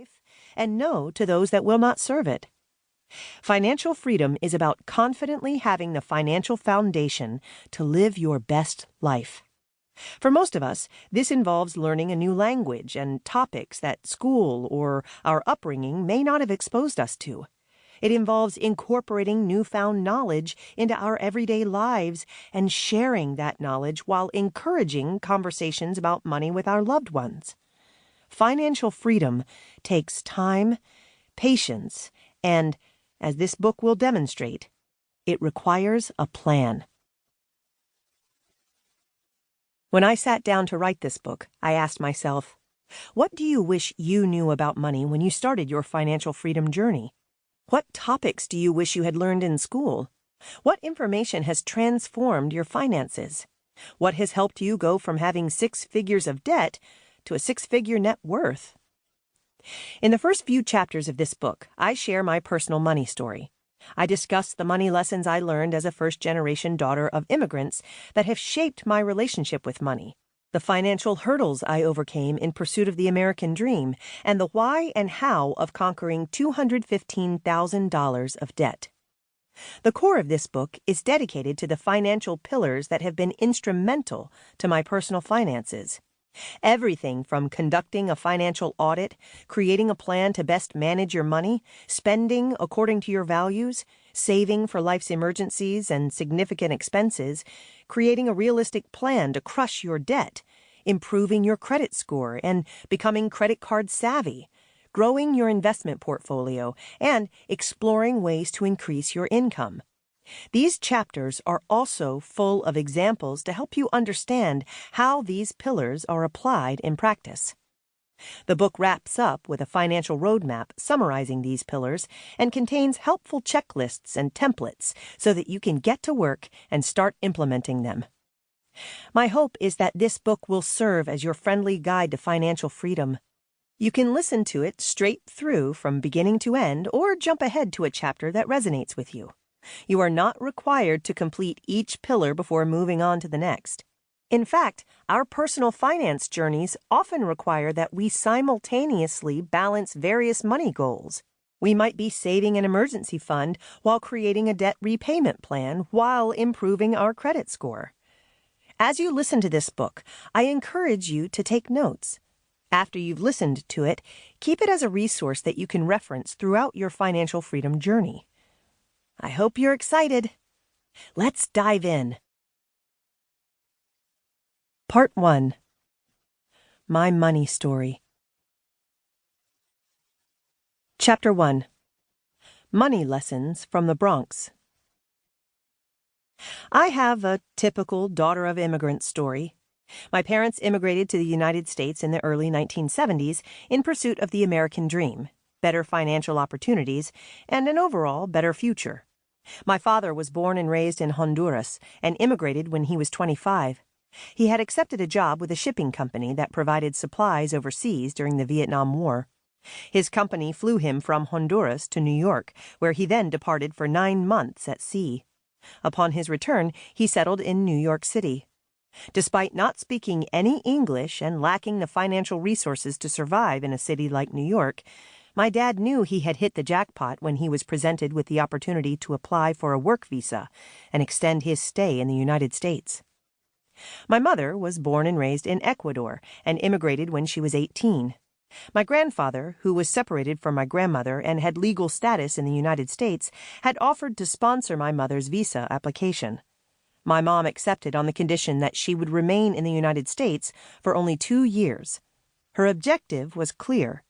life, and no to those that will not serve it. Financial freedom is about confidently having the financial foundation to live your best life. For most of us, this involves learning a new language and topics that school or our upbringing may not have exposed us to. It involves incorporating newfound knowledge into our everyday lives and sharing that knowledge while encouraging conversations about money with our loved ones. Financial freedom takes time, patience, and, as this book will demonstrate, it requires a plan. When I sat down to write this book, I asked myself, what do you wish you knew about money when you started your financial freedom journey? What topics do you wish you had learned in school? What information has transformed your finances? What has helped you go from having 6 figures of debt to a 6-figure net worth? In the first few chapters of this book, I share my personal money story. I discuss the money lessons I learned as a first-generation daughter of immigrants that have shaped my relationship with money, the financial hurdles I overcame in pursuit of the American dream, and the why and how of conquering $215,000 of debt. The core of this book is dedicated to the financial pillars that have been instrumental to my personal finances. Everything from conducting a financial audit, creating a plan to best manage your money, spending according to your values, saving for life's emergencies and significant expenses, creating a realistic plan to crush your debt, improving your credit score and becoming credit card savvy, growing your investment portfolio, and exploring ways to increase your income. These chapters are also full of examples to help you understand how these pillars are applied in practice. The book wraps up with a financial roadmap summarizing these pillars and contains helpful checklists and templates so that you can get to work and start implementing them. My hope is that this book will serve as your friendly guide to financial freedom. You can listen to it straight through from beginning to end or jump ahead to a chapter that resonates with you. You are not required to complete each pillar before moving on to the next. In fact, our personal finance journeys often require that we simultaneously balance various money goals. We might be saving an emergency fund while creating a debt repayment plan while improving our credit score. As you listen to this book, I encourage you to take notes. After you've listened to it, keep it as a resource that you can reference throughout your financial freedom journey. I hope you're excited. Let's dive in. Part 1. My Money Story. Chapter 1. Money Lessons from the Bronx. I have a typical daughter of immigrants story. My parents immigrated to the United States in the early 1970s in pursuit of the American dream, better financial opportunities, and an overall better future. My father was born and raised in Honduras and immigrated when he was 25. He had accepted a job with a shipping company that provided supplies overseas during the Vietnam War. His company flew him from Honduras to New York, where he then departed for 9 months at sea. Upon his return, he settled in New York City. Despite not speaking any English and lacking the financial resources to survive in a city like New York, my dad knew he had hit the jackpot when he was presented with the opportunity to apply for a work visa and extend his stay in the United States. My mother was born and raised in Ecuador and immigrated when she was 18. My grandfather, who was separated from my grandmother and had legal status in the United States, had offered to sponsor my mother's visa application. My mom accepted on the condition that she would remain in the United States for only 2 years. Her objective was clear: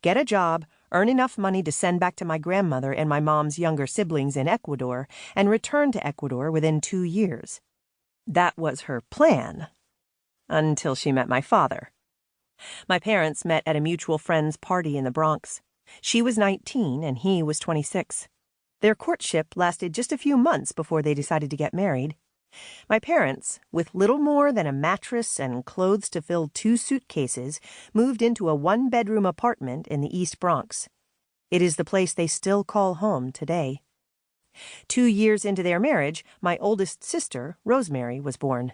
get a job, earn enough money to send back to my grandmother and my mom's younger siblings in Ecuador, and return to Ecuador within 2 years. That was her plan, until she met my father. My parents met at a mutual friend's party in the Bronx. She was 19 and he was 26. Their courtship lasted just a few months before they decided to get married. My parents, with little more than a mattress and clothes to fill 2 suitcases, moved into a 1-bedroom apartment in the East Bronx. It is the place they still call home today. 2 years into their marriage, my oldest sister, Rosemary, was born.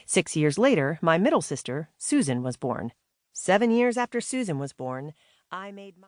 6 years later, my middle sister, Susan, was born. 7 years after Susan was born, I made my...